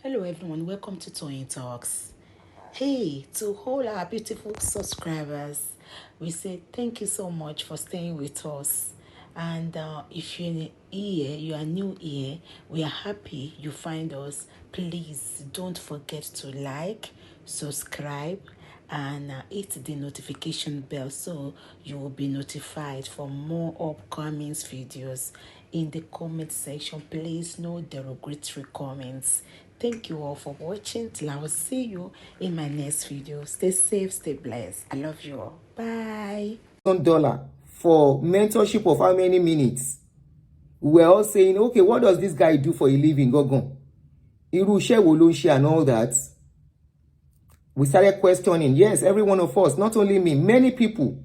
Hello everyone, welcome to Toyeen Talks. Hey, to all our beautiful subscribers, we say thank you so much for staying with us. And if you're here, you are new here, we are happy you find us. Please don't forget to like, subscribe, and hit the notification bell so you will be notified for more upcoming videos. In the comment section, please no derogatory comments. Thank you all for watching. Till I will see you in my next video. Stay safe, stay blessed. I love you all. Bye. $1 for mentorship of how many minutes? We were all saying, okay, what does this guy do for a living? Gogon. Irú iṣẹ́ wo ló ń ṣe and all that. We started questioning. Yes, every one of us, not only me, many people.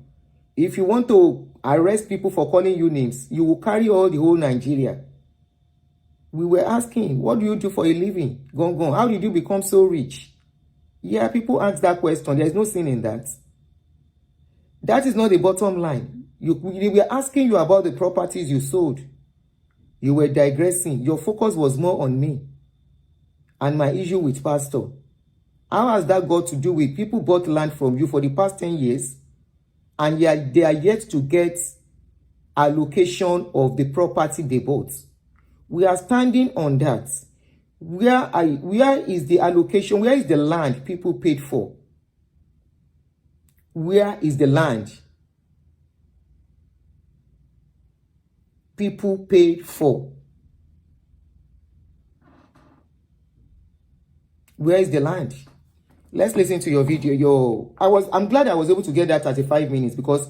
If you want to arrest people for calling you names, you will carry all the whole Nigeria. We were asking, what do you do for a living? Gong. How did you become so rich? Yeah, people ask that question. There's no sin in that. That is not the bottom line. We were asking you about the properties you sold. You were digressing. Your focus was more on me and my issue with pastor. How has that got to do with people bought land from you for the past 10 years and yet they are yet to get allocation of the property they bought? We are standing on that. Where is the allocation? Where is the land people paid for? Where is the land people paid for? Where is the land? Let's listen to your video. I'm glad I was able to get that 35 minutes because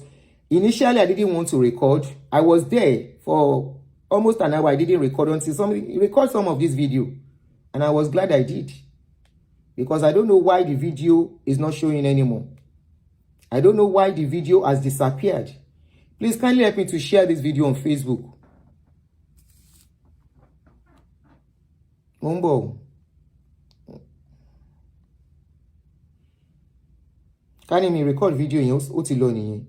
initially I didn't want to record. I was there for almost an hour. I didn't record until somebody record some of this video. And I was glad I did. Because I don't know why the video is not showing anymore. I don't know why the video has disappeared. Please kindly help me to share this video on Facebook. Mumbo. Can you record video in Otiloni?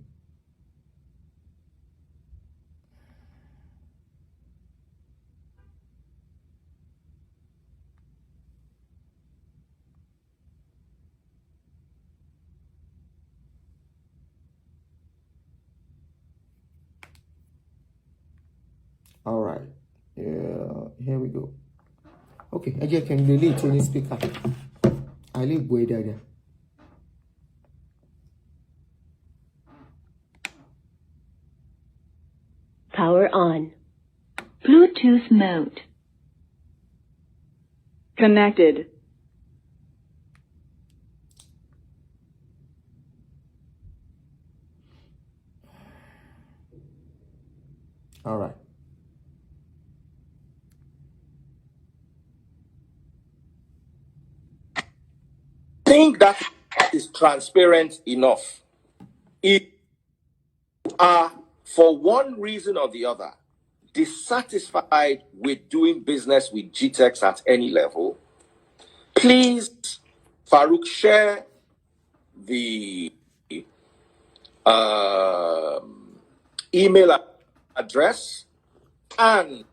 All right. Yeah, here we go. Okay, I just can relate to this speaker. I live way there. Power on. Bluetooth mode. Connected. All right. I think that is transparent enough. If you are, for one reason or the other, dissatisfied with doing business with GTEx at any level, please, Farouk, share the email address and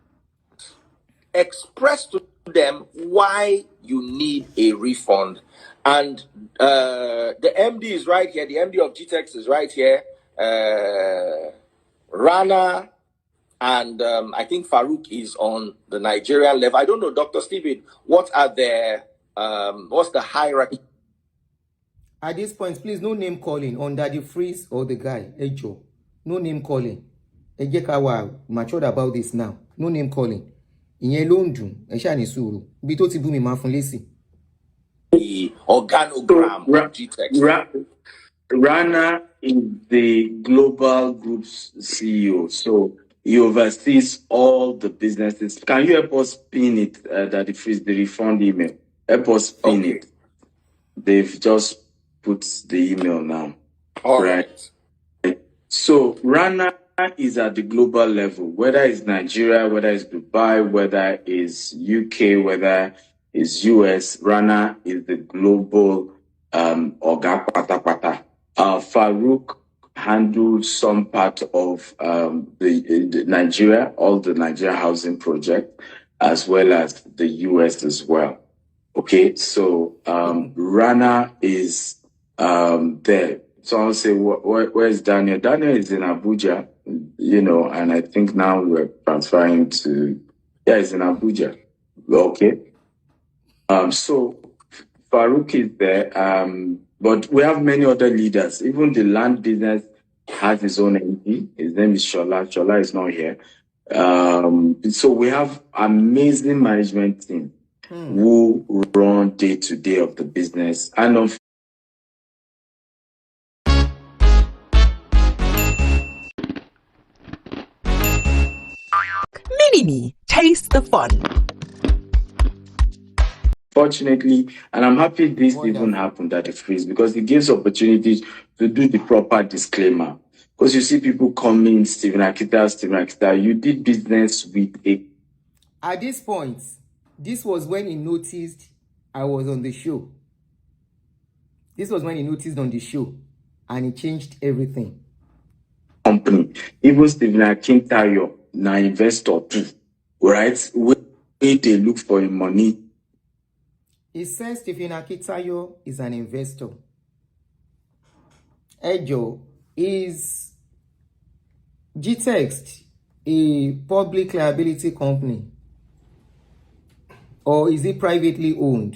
express to them why you need a refund. And the MD is right here. The MD of GTEx is right here. Rana and I think Farouk is on the Nigerian level. I don't know, Dr. Stephen, what are their what's the hierarchy? At this point, please, no name calling on Daddy Freeze or the guy, Ejo. No name calling. Ejekawa matured about this now. No name calling. Ìyẹn ló ń dùn, ẹ ṣáà ní sùúrù. Bí tó ti bú mi máa fún lésì. The organogram of GTEx. Rana is the global group's CEO, so he oversees all the businesses. Can you help us pin it, that the refund email? Help us pin it. They've just put the email now. All right. So Rana is at the global level, whether it's Nigeria, whether it's Dubai, whether it's UK, whether it's US. Rana is the global Oga Pata Pata. Farouk handles some part of the Nigeria, all the Nigeria housing project, as well as the US as well. Okay, so Rana is there. So I'll say, where's Daniel? Daniel is in Abuja, and I think now we're transferring to, he's in Abuja. Okay. So Farouk is there, but we have many other leaders. Even the land business has his own MD. His name is Shola. Shola is not here. So we have amazing management team who run day to day of the business. And Mini-Me, taste the fun. Fortunately, and I'm happy this even happened at the freeze, because it gives opportunities to do the proper disclaimer. Because you see people coming, Stephen Akita, you did business with a... At this point, this was when he noticed I was on the show. This was when he noticed on the show, and he changed everything. Company. Even Stephen Akintayo, now investor too, right? Where they look for him money. He says Stephen Akitayo is an investor. Ejo, is GText a public liability company? Or is it privately owned?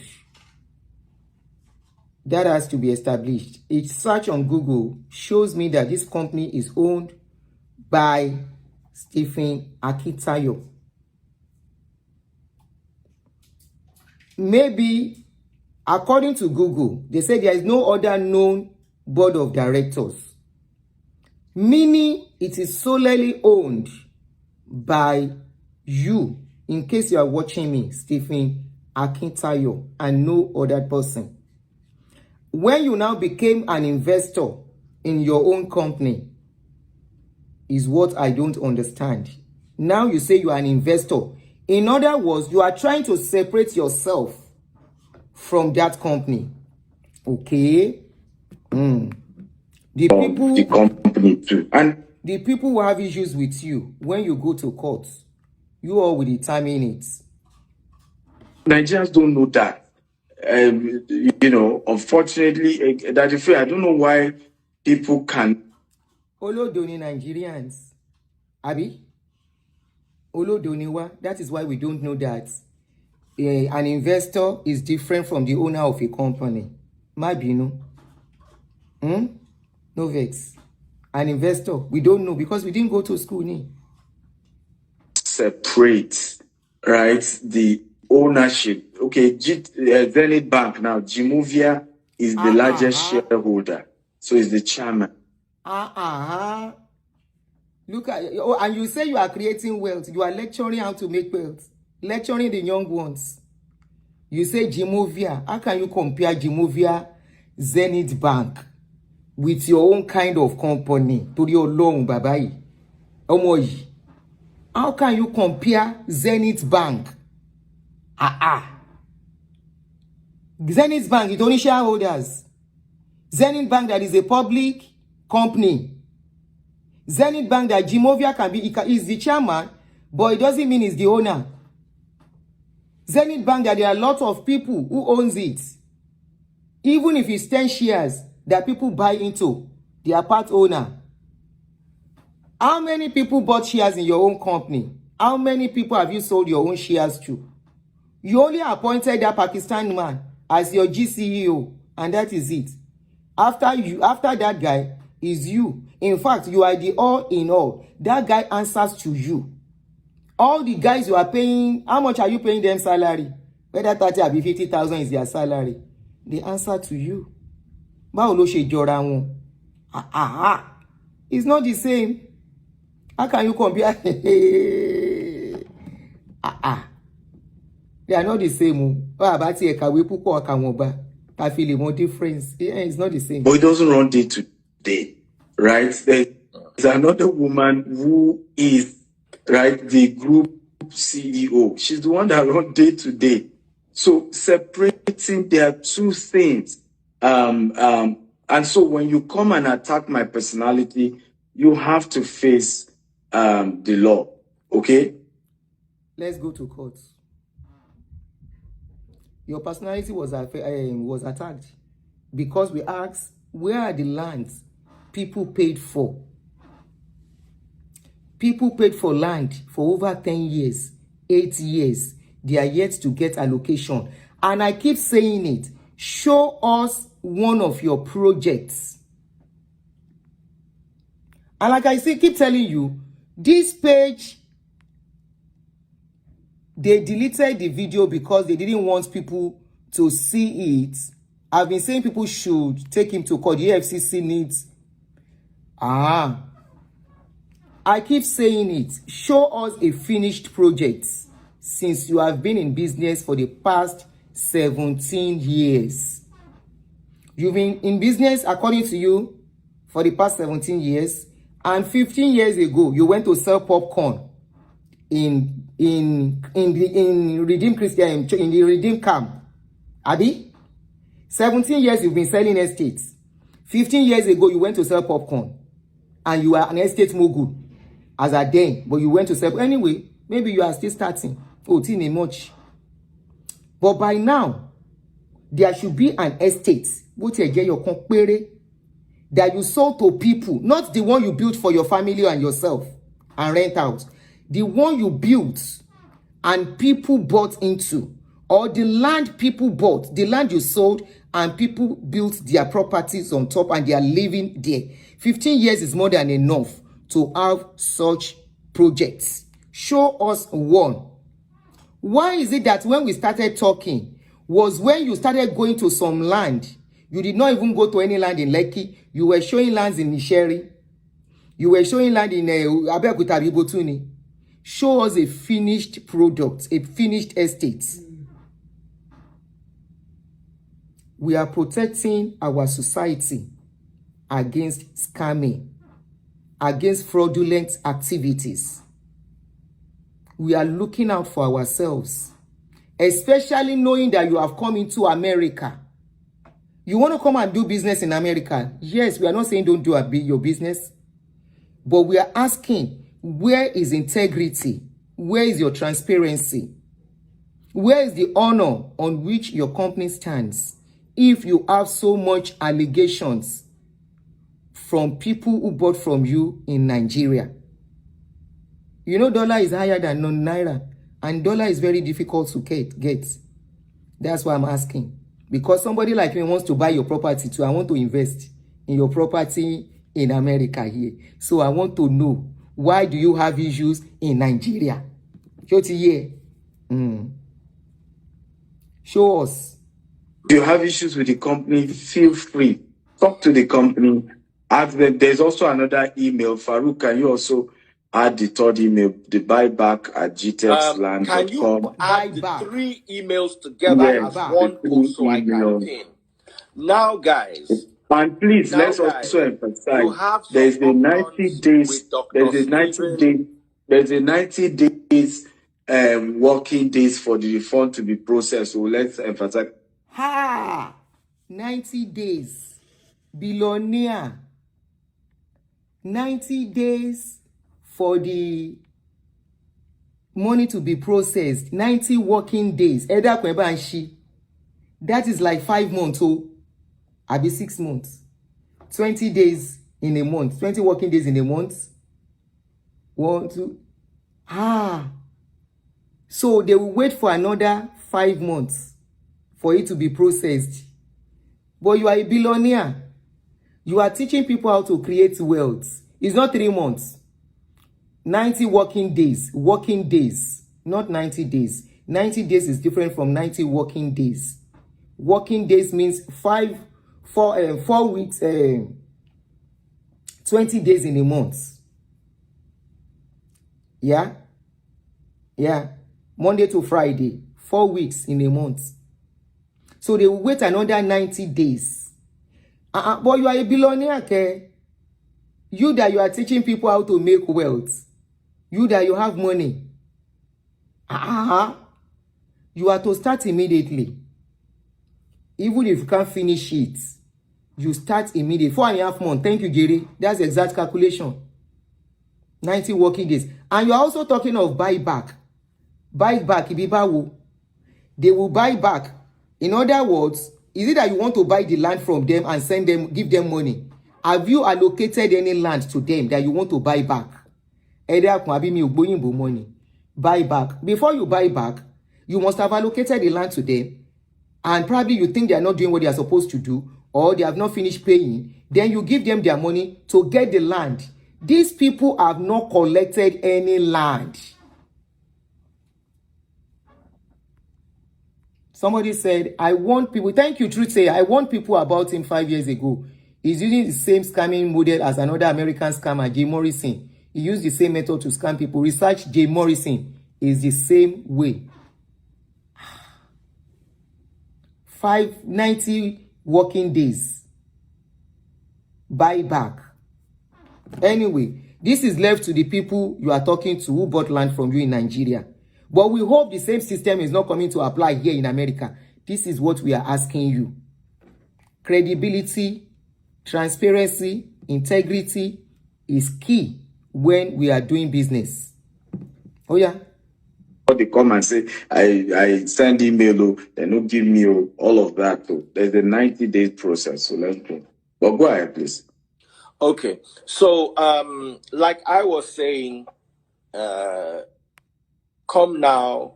That has to be established. A search on Google shows me that this company is owned by Stephen Akitayo. Maybe, according to Google, they say there is no other known board of directors, meaning it is solely owned by you, in case you are watching me, Stephen Akintayo, and no other person. When you now became an investor in your own company, is what I don't understand. Now you say you are an investor. In other words, you are trying to separate yourself from that company. Okay? The people, the company too. And the people who have issues with you, when you go to court, you all will determine it. Nigerians don't know that. Unfortunately, that is fair. I don't know why people can... Olodoni Nigerians. Abi? Olodoniwa. That is why we don't know that an investor is different from the owner of a company. Mabino. No vex. An investor, we don't know because we didn't go to school. Separate, right, the ownership. Okay, Zenith Bank now, Jimovia is the largest shareholder. So is the chairman. Look at, and you say you are creating wealth. You are lecturing how to make wealth. Lecturing the young ones. You say Jimovia. How can you compare Jimovia, Zenith Bank with your own kind of company? To your long babai. Omoyi. How can you compare Zenith Bank? Zenith Bank is only shareholders. Zenith Bank that is a public company. Zenith Bank that Jimovia can be, is the chairman, but it doesn't mean he's the owner. Zenith Bank that there are a lot of people who owns it. Even if it's 10 shares that people buy into, they are part owner. How many people bought shares in your own company? How many people have you sold your own shares to? You only appointed that Pakistan man as your GCEO, and that is it. After that guy is you. In fact, you are the all in all. That guy answers to you. All the guys you are paying, how much are you paying them salary? Whether 30 or 50,000 is their salary. They answer to you. It's not the same. How can you compare? They are not the same. Difference. It's not the same. But it doesn't run day to day, right? There's another woman who is, right, the group CEO. She's the one that runs day to day. So separating, there are two things. And so when you come and attack my personality, you have to face the law. Okay? Let's go to court. Your personality was attacked because we asked, where are the lands people paid for? People paid for land for over 10 years, 8 years. They are yet to get allocation. And I keep saying it. Show us one of your projects. And like I say, keep telling you, this page, they deleted the video because they didn't want people to see it. I've been saying people should take him to court. The FCC needs. I keep saying it. Show us a finished project since you have been in business for the past 17 years. You've been in business, according to you, for the past 17 years. And 15 years ago, you went to sell popcorn in Redeem Christian, in the Redeem camp. Abi? 17 years you've been selling estates. 15 years ago, you went to sell popcorn. And you are an estate mogul. As a then, but you went to sell. Anyway, maybe you are still starting. Oh, too much. But by now, there should be an estate. What you get your compere that you sold to people, not the one you built for your family and yourself and rent out. The one you built and people bought into, or the land people bought, the land you sold and people built their properties on top and they are living there. 15 years is more than enough to have such projects. Show us one. Why is it that when we started talking was when you started going to some land, you did not even go to any land in Lekki, you were showing lands in Nisheri, you were showing land in Abeokuta Ribotuni. Show us a finished product, a finished estate. We are protecting our society against scamming, against fraudulent activities. We are looking out for ourselves, especially knowing that you have come into America. You want to come and do business in America? Yes, we are not saying don't do your business, but we are asking, where is integrity? Where is your transparency? Where is the honor on which your company stands? If you have so much allegations from people who bought from you in Nigeria. You know, dollar is higher than non-naira, and dollar is very difficult to get. That's why I'm asking. Because somebody like me wants to buy your property too. I want to invest in your property in America here. So I want to know, why do you have issues in Nigeria? Show us. If you have issues with the company, feel free. Talk to the company. Ask them. There's also another email. Farouk, can you also add the third email, the buyback@gtexland.com. Can you add the 3 emails together as one post so I can pin? Now, guys. And please, let's also emphasize there's a 90 days. There's a 90 days working days for the refund to be processed. So let's emphasize. 90 days. Billionaire. 90 days for the money to be processed. 90 working days. That is like 5 months. So I'll be 6 months. 20 days in a month. 20 working days in a month. 1, 2. So they will wait for another 5 months for it to be processed. But you are a billionaire. You are teaching people how to create wealth. It's not 3 months. 90 working days. Working days. Not 90 days. 90 days is different from 90 working days. Working days means 4 weeks, 20 days in a month. Yeah? Monday to Friday. 4 weeks in a month. So they will wait another 90 days. But you are a billionaire, okay? You that you are teaching people how to make wealth. You that you have money. You are to start immediately. Even if you can't finish it, you start immediately. 4.5 months. Thank you, Gary. That's the exact calculation. 90 working days. And you are also talking of buyback. Buyback, Ibibawo. They will buy back In other words, is it that you want to buy the land from them and send them, give them money? Have you allocated any land to them that you want to buy back? Money. Buy back. Before you buy back, you must have allocated the land to them, and probably you think they are not doing what they are supposed to do, or they have not finished paying. Then you give them their money to get the land. These people have not collected any land. Somebody said, I want people. Thank you, Truth Say. I warned people about him 5 years ago. He's using the same scamming model as another American scammer, Jay Morrison. He used the same method to scam people. Research Jay Morrison is the same way. 590 working days. Buy back. Anyway, this is left to the people you are talking to who bought land from you in Nigeria. But we hope the same system is not coming to apply here in America. This is what we are asking you. Credibility, transparency, integrity is key when we are doing business. Oh yeah. They come and say, I send email, they don't give me all of that. There's a 90-day process. So let's go. But go ahead, please. Okay. So, like I was saying, come now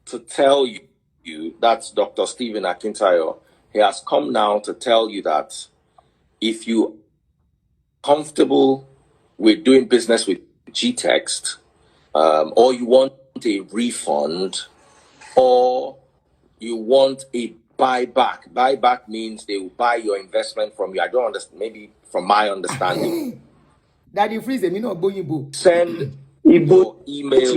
to tell you, that's Dr. Stephen Akintayo. He has come now to tell you that if you are comfortable with doing business with GText, or you want a refund, or you want a buyback. Buyback means they will buy your investment from you. I don't understand, maybe from my understanding. Daddy Freeze, me not going. Send It your both email.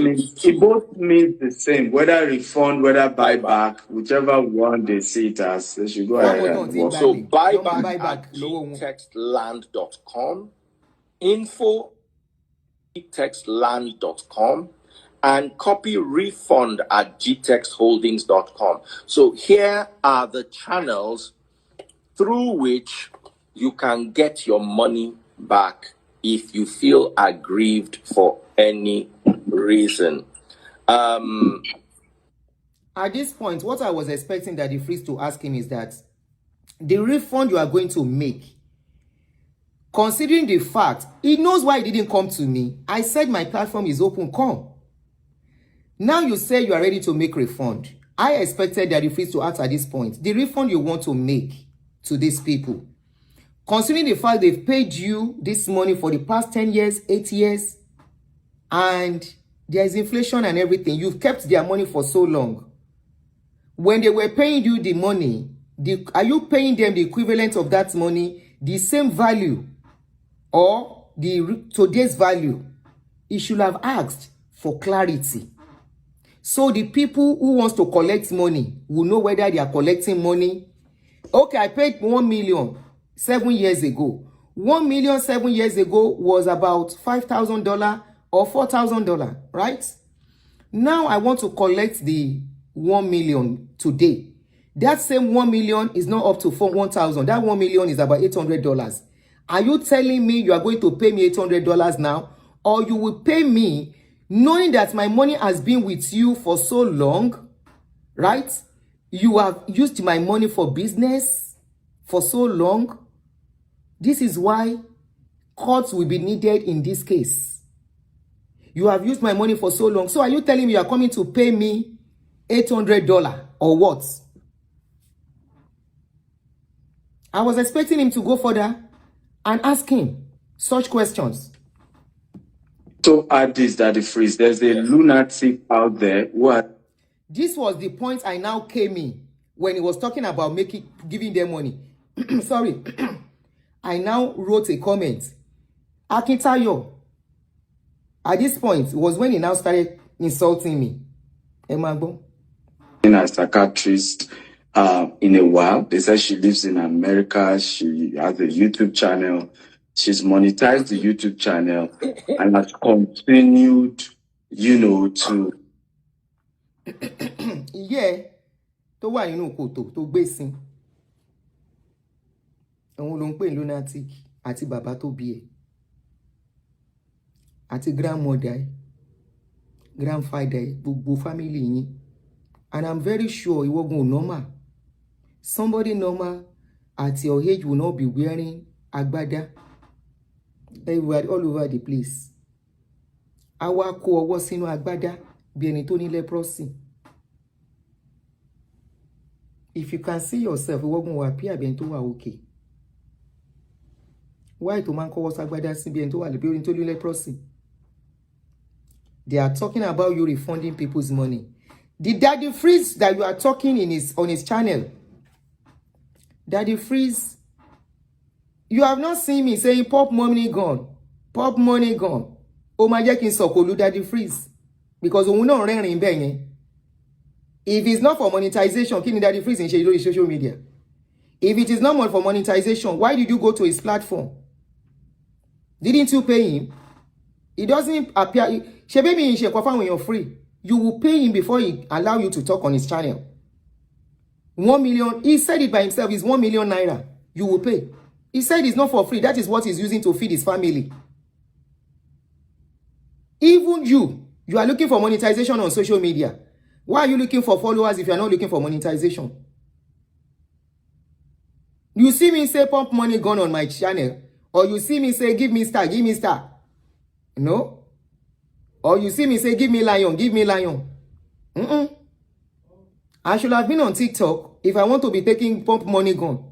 means the same, whether refund, whether buyback, whichever one they see it as, they should go ahead and work. So buyback at gtextland.com, info gtextland.com, and copy refund at gtextholdings.com. So here are the channels through which you can get your money back if you feel aggrieved for any reason. At this point, what I was expecting Daddy Freeze to ask him is that the refund you are going to make, considering the fact he knows why he didn't come to me. I said my platform is open, come. Now you say you are ready to make refund. I expected Daddy Freeze to ask at this point the refund you want to make to these people, considering the fact they've paid you this money for the past 10 years, 8 years, and there is inflation and everything. You've kept their money for so long. When they were paying you the money, are you paying them the equivalent of that money, the same value, or the today's value? You should have asked for clarity. So the people who wants to collect money will know whether they are collecting money. Okay, I paid 1 million 7 years ago. 1 million 7 years ago was about $5,000 or $4,000, right? Now I want to collect the 1 million today. That same 1 million is not up to 1,000. That 1 million is about $800. Are you telling me you are going to pay me $800 now, or you will pay me knowing that my money has been with you for so long, right? You have used my money for business for so long. This is why courts will be needed in this case. You have used my money for so long. So are you telling me you are coming to pay me $800 or what? I was expecting him to go further and ask him such questions. So add this, Daddy Freeze. There's a lunatic out there who are... This was the point I now came in when he was talking about giving them money. Sorry. I now wrote a comment. Akintayo, at this point, it was when he now started insulting me. Emagbo. A psychiatrist in a while. They said she lives in America. She has a YouTube channel. She's monetized the YouTube channel and has continued, to... Yeah. To wà nínú kòtò tó gbé sin. Àwọn ló ń pè lunatic àti bàbá tó bí ẹ. Àti grandmother ẹ, grandfather ẹ, gbogbo family yín. And I'm very sure ìwọ gan normal. Somebody normal at your age will not be wearing agbada everywhere, all over the place. Awa kó ọwọ́ sínú agbada bí ẹni tó ní leprosy. If you can see yourself, you won't appear bí ẹni tó wà okay. Why to man kó ọwọ́ sagbada sí bí ẹni tó wà leprosy? They are talking about you refunding people's money. The Daddy Freeze that you are talking on his channel, Daddy Freeze, you have not seen me saying pop money gone. Pop money gone. Oh my jack in Sokolu Daddy Freeze. Because we not rent in. If it's not for monetization, can Daddy Freeze in social media? If it is not more for monetization, why did you go to his platform? Didn't you pay him? It doesn't appear. When you're free, you will pay him before he allow you to talk on his channel. 1 million. He said it by himself. It's 1 million naira. You will pay. He said it's not for free. That is what he's using to feed his family. Even you are looking for monetization on social media. Why are you looking for followers if you are not looking for monetization? You see me say pump money gone on my channel, or you see me say give me star, give me star. No? Or you see me say give me lion, give me lion. I should have been on TikTok if I want to be taking pump money gone.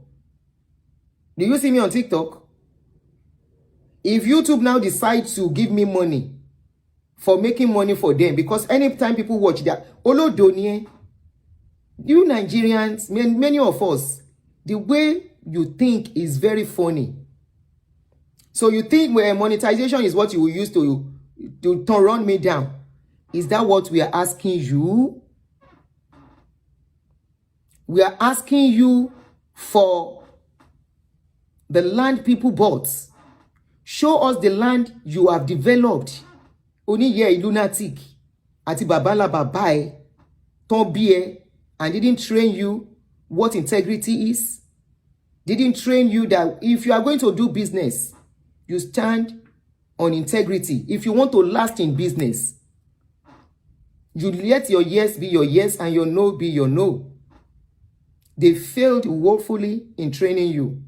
Do you see me on TikTok? If YouTube now decides to give me money for making money for them, because anytime people watch that, Olodoni, you Nigerians, many of us, the way you think is very funny. So you think monetization is what you will use to run me down. Is that what we are asking you? We are asking you for the land people bought. Show us the land you have developed. Only Yiiii lunatic. Ati babala babae. Ton biye. And didn't train you what integrity is. Didn't train you that if you are going to do business, you stand on integrity. If you want to last in business, you let your yes be your yes and your no be your no. They failed woefully in training you.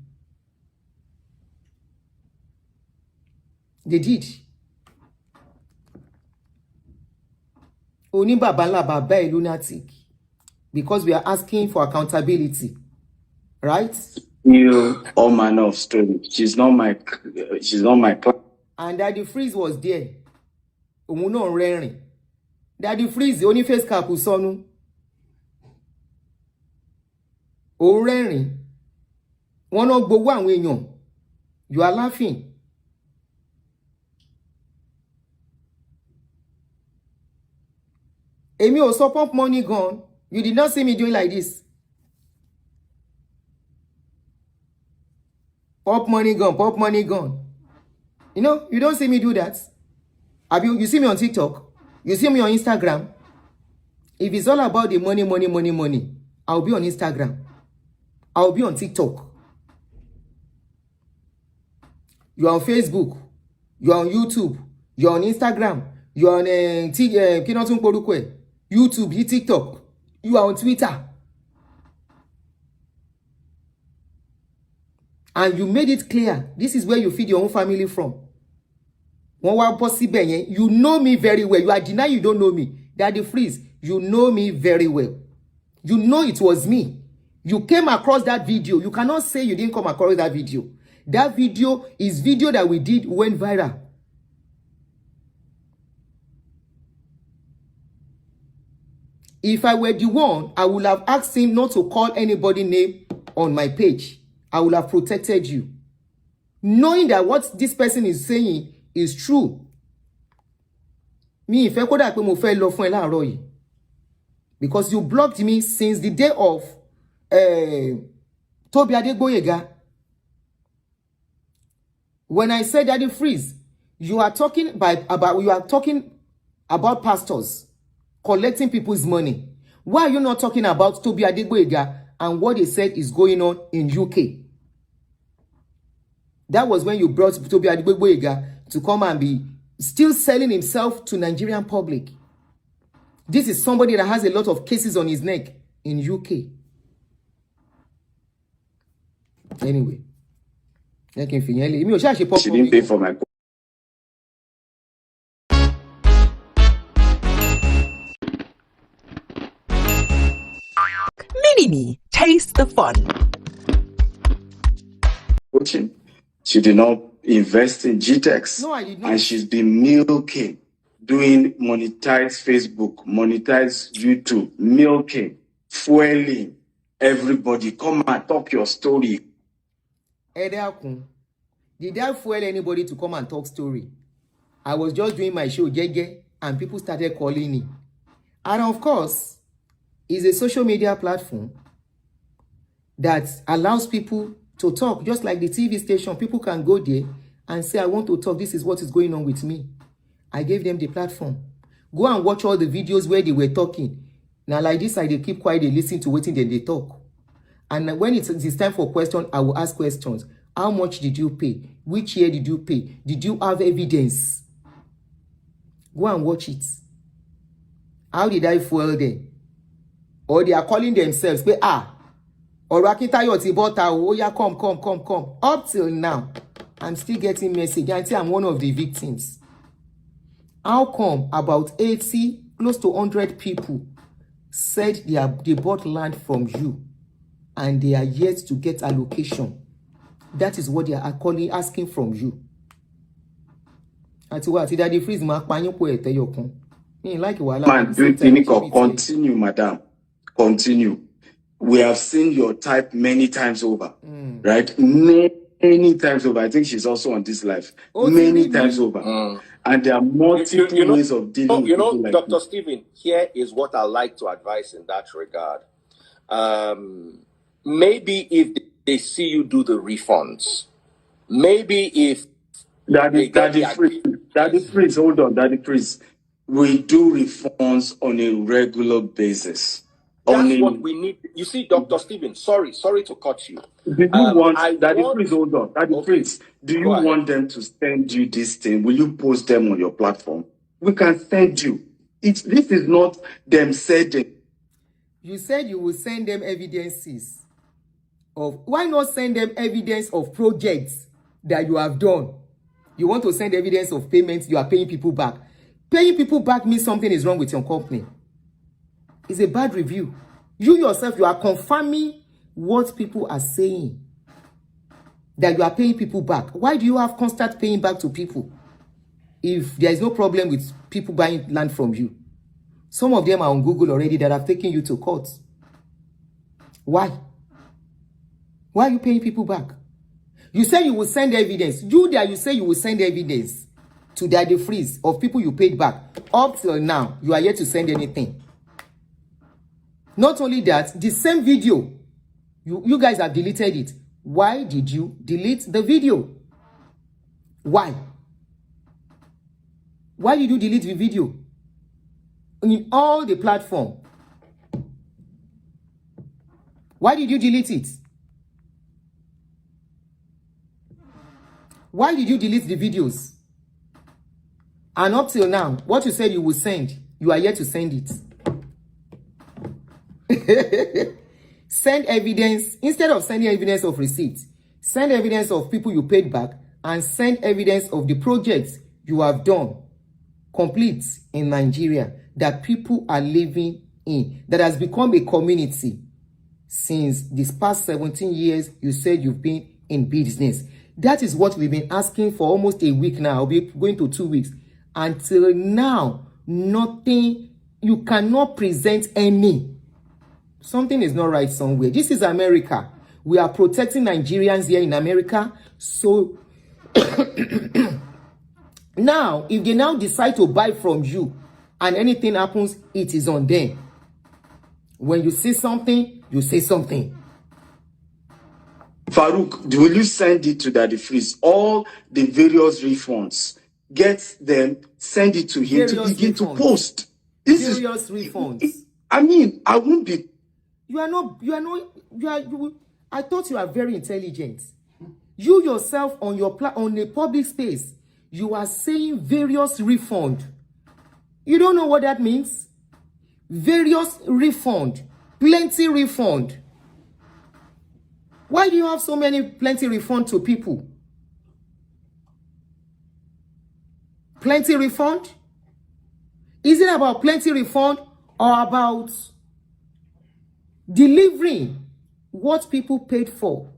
They did. Oni babala babae lunatic. Because we are asking for accountability. Right? You all manner of story. She's not my class. And Daddy Freeze was there. Omuno rẹ́rìn. Daddy Freeze only face cap sọnù. O rẹ́rìn. Wọ́n náà gbowó àwọn èèyàn. You are laughing. Èmi ò sọ pump money gone. You did not see me doing like this. Pump money gone, pump money gone. You know, you don't see me do that. You see me on TikTok. You see me on Instagram. If it's all about the money, I'll be on Instagram. I'll be on TikTok. You're on Facebook. You're on YouTube. You're on Instagram. You're on YouTube, TikTok. You are on Twitter. And you made it clear. This is where you feed your own family from. You know me very well. You are denying you don't know me. Daddy Freeze, you know me very well. You know it was me. You came across that video. You cannot say you didn't come across that video. That video is video that we did went viral. If I were the one, I would have asked him not to call anybody name on my page. I would have protected you. Knowing that what this person is saying is true. Me, because you blocked me since the day of Tobi Adegboyega. When I said Daddy Freeze, you are talking about pastors collecting people's money. Why are you not talking about Tobi Adegboyega and what they said is going on in UK? That was when you brought Tobi Adegboyega to come and be still selling himself to Nigerian public. This is somebody that has a lot of cases on his neck in UK. Anyway, I can finish. She didn't pay for my. Mini-me, taste the fun. Coaching. She did not invest in GTEX. No, I did not. And she's been milking, doing monetized Facebook, monetized YouTube, milking, fueling everybody. Come and talk your story. Edakun, did I fuel anybody to come and talk story? I was just doing my show, Gege, and people started calling me. And of course, it's a social media platform that allows people to talk, just like the TV station. People can go there and say, I want to talk. This is what is going on with me. I gave them the platform. Go and watch all the videos where they were talking. Now, like this, they keep quiet, they listen to waiting, then they talk. And when it's time for questions, I will ask questions. How much did you pay? Which year did you pay? Did you have evidence? Go and watch it. How did I fuel them? Or they are calling themselves, or Akintayo Tibota, oh yeah, come. Up till now, I'm still getting message until I'm one of the victims. How come about 80, close to 100 people said they bought land from you and they are yet to get allocation? That is what they are asking from you. Daddy Freeze ma panyo po eteyokun. Like Man, continue, madam. Continue. We have seen your type many times over, right? Many times over. I think she's also on this live. Many times over. And there are multiple ways of dealing with people like Dr. this. Stephen, here is what I like to advise in that regard. Maybe if they see you do the refunds, maybe if Daddy Freeze, hold on, Daddy Freeze. We do refunds on a regular basis. That's what we need. You see, Dr. Stephen, sorry to cut you. Do you want, Daddy Freeze, hold on. Daddy Freeze, do you want them to send you this thing? Will you post them on your platform? We can send you. This is not them sending. You said you will send them evidences of, why not send them evidence of projects that you have done? You want to send evidence of payments you are paying people back. Paying people back means something is wrong with your company. It's a bad review. You yourself, you are confirming what people are saying, that you are paying people back. Why do you have constant paying back to people if there is no problem with people buying land from you? Some of them are on Google already that have taken you to court. Why? Why are you paying people back? You say you will send evidence. You say you will send evidence to Daddy Freeze of people you paid back. Up till now, you are yet to send anything. Not only that, the same video, you guys have deleted it. Why did you delete the video? Why? Why did you delete the video? In all the platform. Why did you delete it? Why did you delete the videos? And up till now, what you said you will send, you are yet to send it. Send evidence. Instead of sending evidence of receipt, send evidence of people you paid back and send evidence of the projects you have done complete in Nigeria that people are living in, that has become a community since this past 17 years you said you've been in business. That is what we've been asking for almost a week now. I'll be going to 2 weeks. Until now, nothing. You cannot present any. Something is not right somewhere. This is America. We are protecting Nigerians here in America. So now, if they now decide to buy from you and anything happens, it is on them. When you say something, you say something. Farouk, will you send it to Daddy Freeze? All the various refunds. Get them, send it to him to begin to post. Various refunds. I mean, I won't be. I thought you are very intelligent. You yourself on a public space, you are saying various refund. You don't know what that means? Various refund. Plenty refund. Why do you have so plenty refund to people? Plenty refund? Is it about plenty refund or about delivering what people paid for?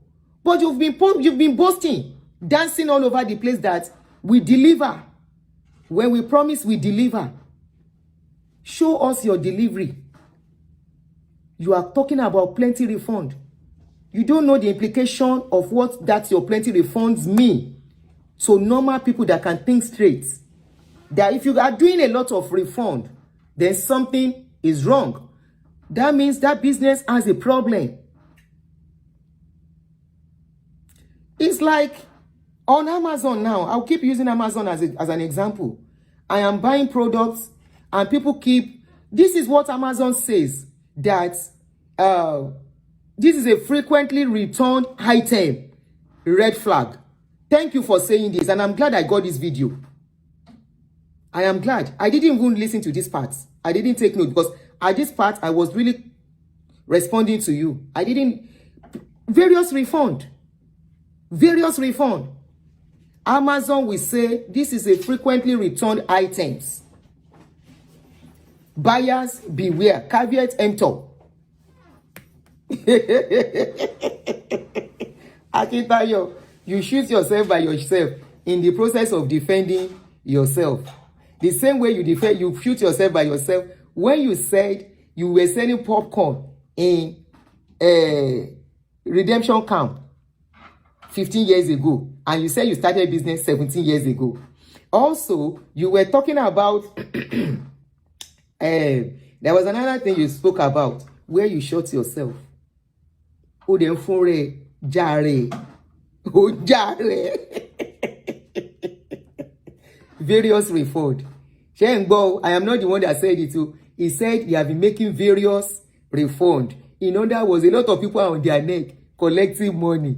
But you've been boasting, dancing all over the place that we deliver. When we promise, we deliver. Show us your delivery. You are talking about plenty refund. You don't know the implication of what that your plenty refunds mean to normal people that can think straight. That if you are doing a lot of refund, then something is wrong. That means that business has a problem. It's like on Amazon now. I'll keep using Amazon as an example. I am buying products and people keep... This is what Amazon says, that this is a frequently returned item. Red flag. Thank you for saying this, and I'm glad I got this video. I am glad. I didn't even listen to this part. I didn't take note because at this part, I was really responding to you. I didn't... Various refund. Amazon will say this is a frequently returned items. Buyers beware. Caveat emptor. Akintayo, you shoot yourself by yourself in the process of defending yourself. The same way you shoot yourself by yourself when you said you were selling popcorn in redemption camp 15 years ago, and you said you started business 17 years ago. Also, you were talking about there was another thing you spoke about where you shot yourself. Various refund. I am not the one that said it too. He said you have been making various refund. In other words, a lot of people are on their neck collecting money.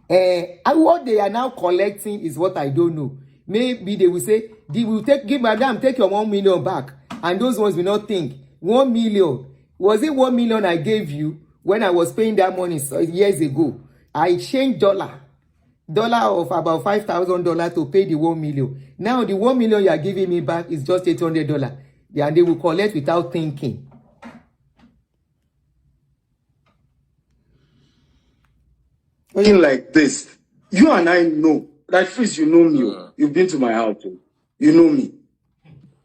And what they are now collecting is what I don't know. Maybe they will say, give madam, take your 1 million back. And those ones will not think, 1 million. Was it 1 million I gave you when I was paying that money years ago? I changed dollar of about $5,000 to pay the 1 million. Now the 1 million you are giving me back is just $800. And they will collect without thinking. Like this, you and I know that. First, you know me. You've been to my house. You know me,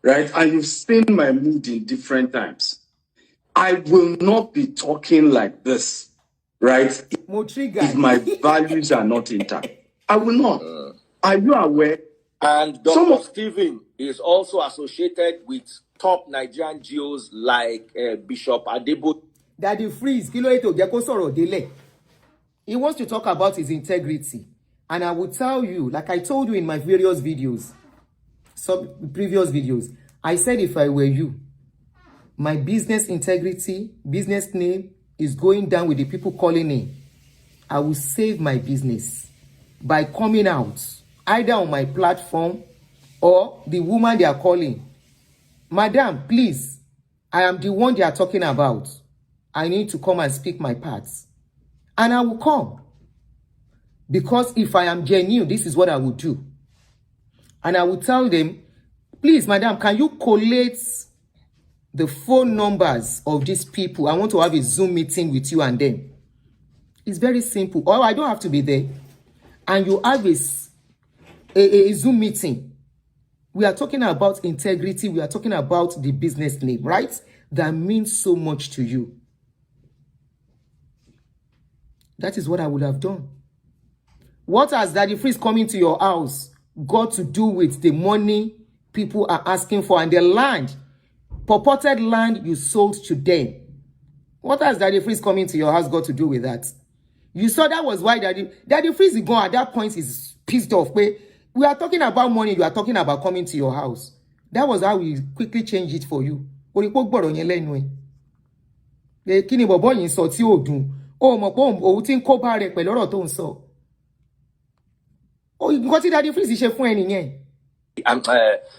right? And you've seen my mood in different times. I will not be talking like this, right? If my values are not intact, I will not. Are you aware? And Dr. Stephen is also associated with top Nigerian GOs like Bishop Adebo. Daddy Freeze, he wants to talk about his integrity. And I will tell you, like I told you in my various videos, previous videos, I said if I were you, my business integrity, business name is going down with the people calling in. I will save my business by coming out, either on my platform or the woman they are calling. Madam, please, I am the one they are talking about. I need to come and speak my parts. And I will come. Because if I am genuine, this is what I will do. And I will tell them, please, madam, can you collate the phone numbers of these people? I want to have a Zoom meeting with you and them. It's very simple. Or I don't have to be there. And you have a Zoom meeting. We are talking about integrity. We are talking about the business name, right? That means so much to you. That is what I would have done. What has Daddy Freeze coming to your house got to do with the money people are asking for and the land, purported land you sold to them? What has Daddy Freeze coming to your house got to do with that? You saw that was why Daddy Freeze is gone at that point is pissed off. We are talking about money, you are talking about coming to your house. That was how we quickly changed it for you. Oh, my bomb, oh, think cover it, but don't so. Oh, you got it, Daddy Freeze is a friend.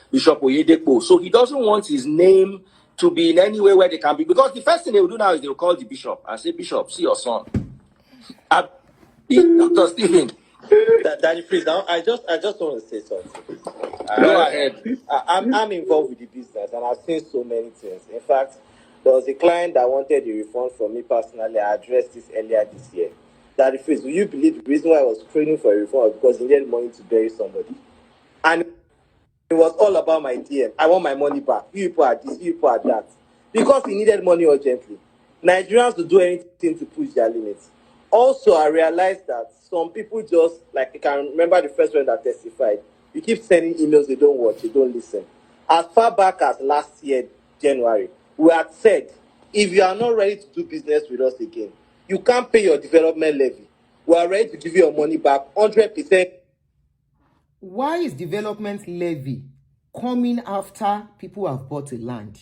Bishop Oyedepo. So he doesn't want his name to be in any way where they can be. Because the first thing they will do now is they will call the bishop and say, Bishop, see your son. Dr. Stephen, Danny, please, now I just want to say something. go ahead. I'm involved with the business and I've seen so many things. In fact, there was a client that wanted a refund from me personally. I addressed this earlier this year. That refused. Will you believe the reason why I was praying for a refund was because he needed money to bury somebody? And it was all about my DM. I want my money back. You people are this, you people are that. Because he needed money urgently. Nigerians will do anything to push their limits. Also, I realized that some people just, like, you can remember the first one that testified. You keep sending emails, they don't watch, they don't listen. As far back as last year, January, we had said, if you are not ready to do business with us again, you can't pay your development levy. We are ready to give you your money back 100%. Why is development levy coming after people have bought a land?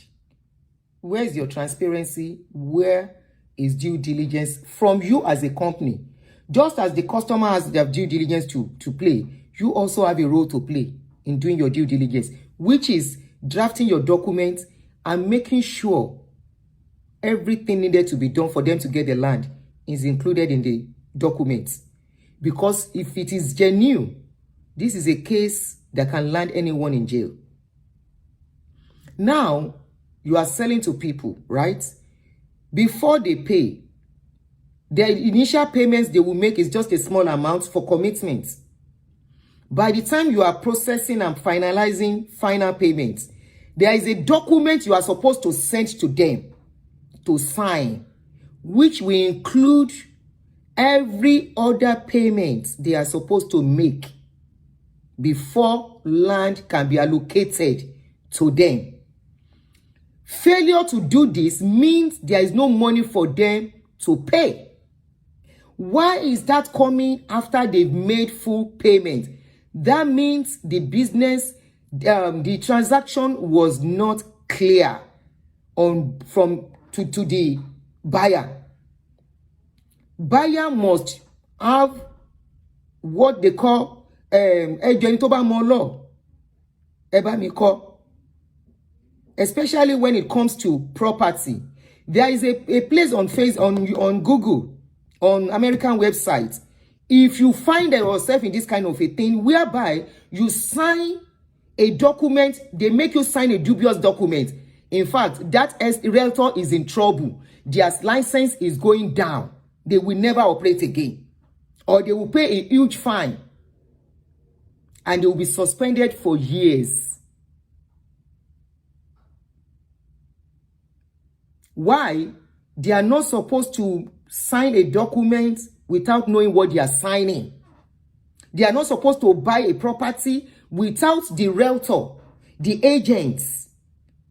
Where is your transparency? Where is due diligence from you as a company? Just as the customer has their due diligence to play, you also have a role to play in doing your due diligence, which is drafting your documents and making sure everything needed to be done for them to get the land is included in the documents. Because if it is genuine, this is a case that can land anyone in jail. Now, you are selling to people, right? Before they pay, the initial payments they will make is just a small amount for commitment. By the time you are processing and finalizing final payments, there is a document you are supposed to send to them to sign, which will include every other payment they are supposed to make before land can be allocated to them. Failure to do this means there is no money for them to pay. Why is that coming after they've made full payment? That means the business, the transaction was not clear to the buyer. Buyer must have what they call especially when it comes to property. There is a place on Google, on American websites. If you find yourself in this kind of a thing whereby you sign a document, they make you sign a dubious document. In fact, that realtor is in trouble. Their license is going down. They will never operate again. Or they will pay a huge fine. And they will be suspended for years. Why? They are not supposed to sign a document without knowing what they are signing. They are not supposed to buy a property without the realtor, the agents,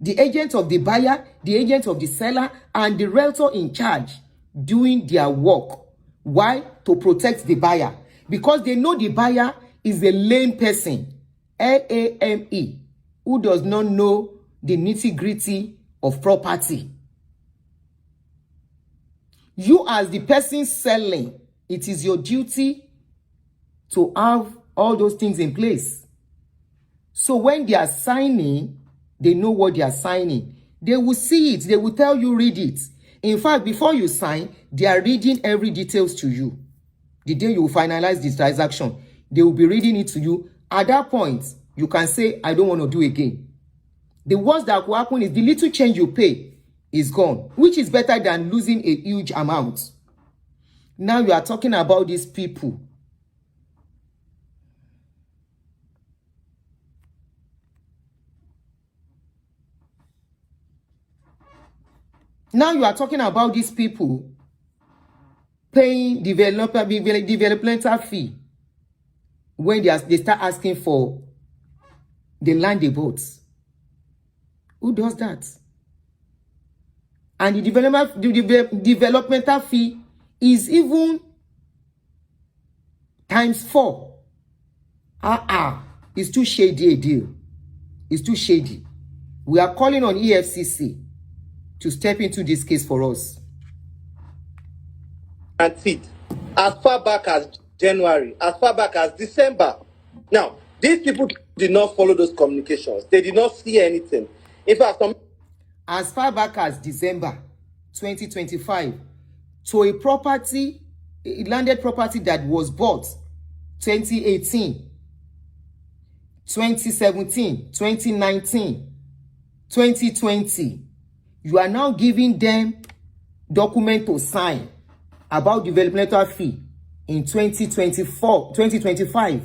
the agent of the buyer, the agent of the seller, and the realtor in charge doing their work. Why? To protect the buyer. Because they know the buyer is a lame person, L-A-M-E, who does not know the nitty-gritty of property. You as the person selling, it is your duty to have all those things in place. So when they are signing, they know what they are signing. They will see it. They will tell you, read it. In fact, before you sign, they are reading every details to you. The day you finalize this transaction, they will be reading it to you. At that point, you can say, I don't want to do again. The worst that will happen is the little change you pay is gone, which is better than losing a huge amount. Now you are talking about these people. Now you are talking about these people paying developmental fee when they start asking for the land they bought. Who does that? And the developmental fee is even times 4. It's too shady a deal. It's too shady. We are calling on EFCC to step into this case for us. And it as far back as January, as far back as December. Now, these people did not follow those communications. They did not see anything. In fact, as far back as December 2025, to a property landed property that was bought 2018, 2017, 2019, 2020. You are now giving them document to sign about developmental fee in 2024, 2025,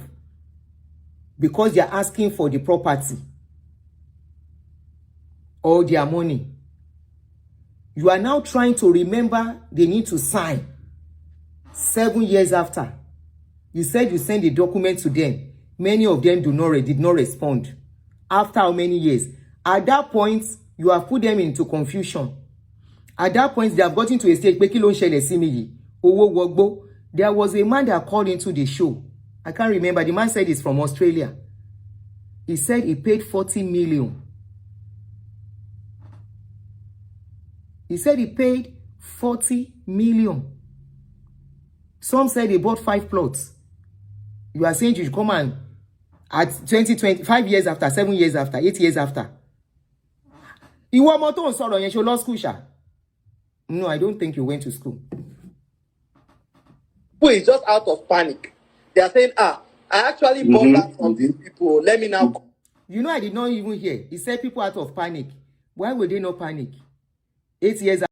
because they are asking for the property or their money. You are now trying to remember they need to sign 7 years after. You said you sent the document to them. Many of them did not respond. After how many years? At that point, you have put them into confusion. At that point, they have gotten to a stage. There was a man that called into the show. I can't remember. The man said he's from Australia. He said he paid 40 million. He said he paid 40 million. Some said they bought 5 plots. You are saying you should come and at 2020, 5 years after, 7 years after, 8 years after. You want more to sorrow and you lost school, sha? No, I don't think you went to school. Who is just out of panic. They are saying, I actually bought that from these people. Let me now. You know, I did not even hear. He said people out of panic. Why would they not panic? 8 years